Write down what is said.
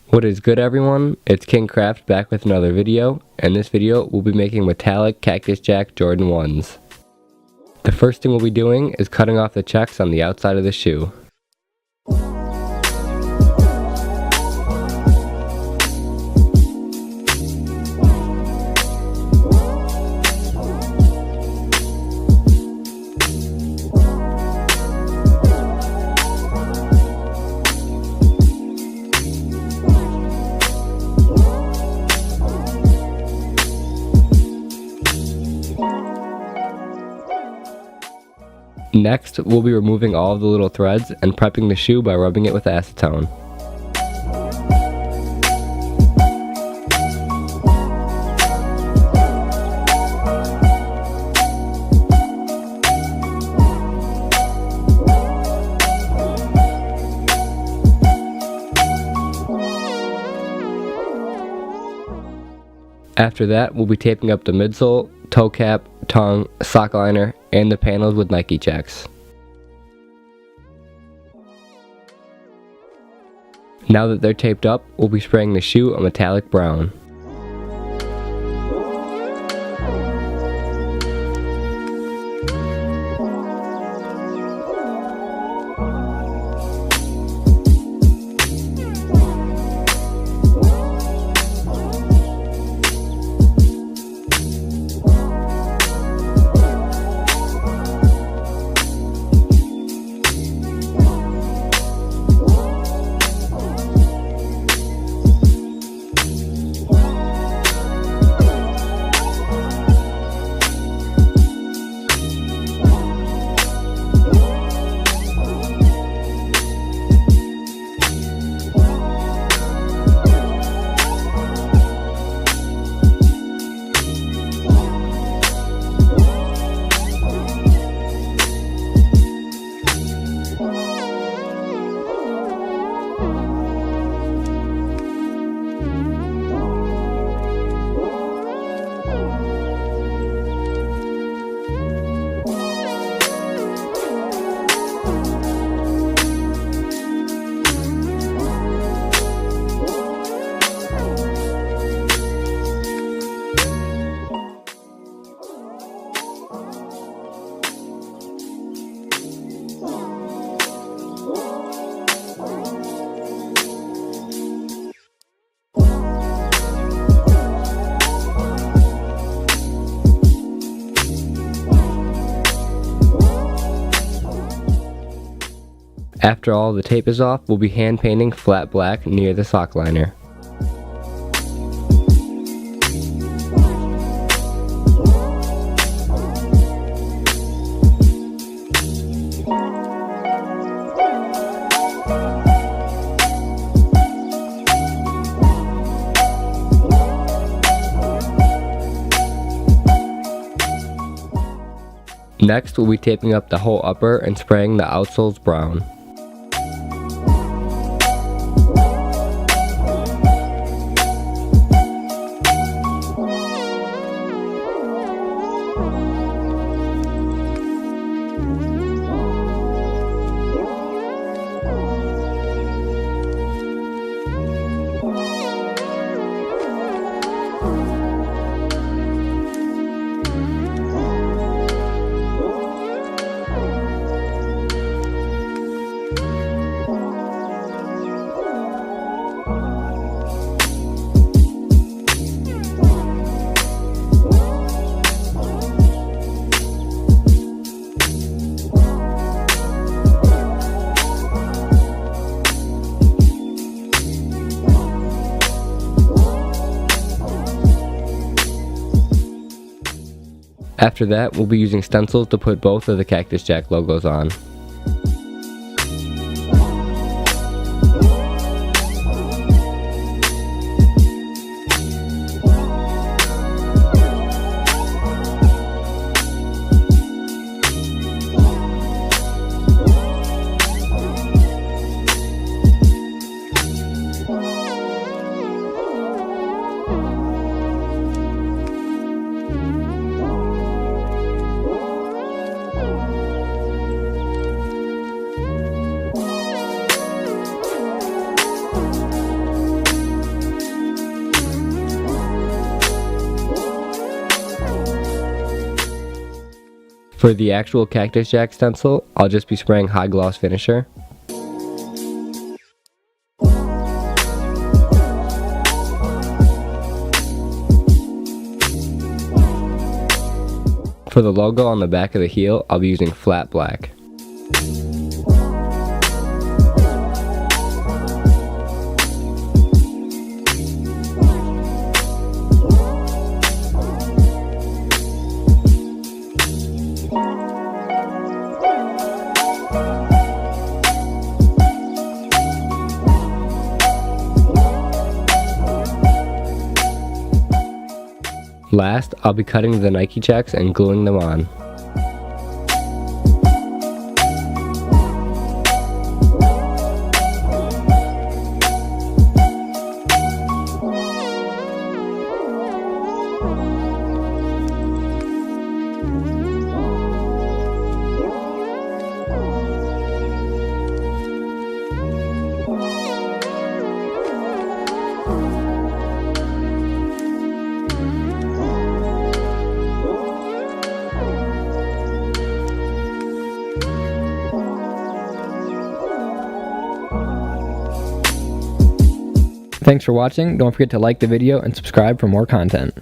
What is good, everyone? It's King Craft back with another video. In this video we'll be making Metallic Cactus Jack Jordan 1s. The first thing we'll be doing is cutting off the checks on the outside of the shoe. Next, we'll be removing all of the little threads and prepping the shoe by rubbing it with acetone. After that, we'll be taping up the midsole, toe cap, tongue, sock liner, and the panels with Nike checks. Now that they're taped up, we'll be spraying the shoe a metallic brown. After all the tape is off, we'll be hand painting flat black near the sock liner. Next, we'll be taping up the whole upper and spraying the outsoles brown. After that, we'll be using stencils to put both of the Cactus Jack logos on. For the actual Cactus Jack stencil, I'll just be spraying high gloss finisher. For the logo on the back of the heel, I'll be using flat black. Last, I'll be cutting the Nike checks and gluing them on. Thanks for watching. Don't forget to like the video and subscribe for more content.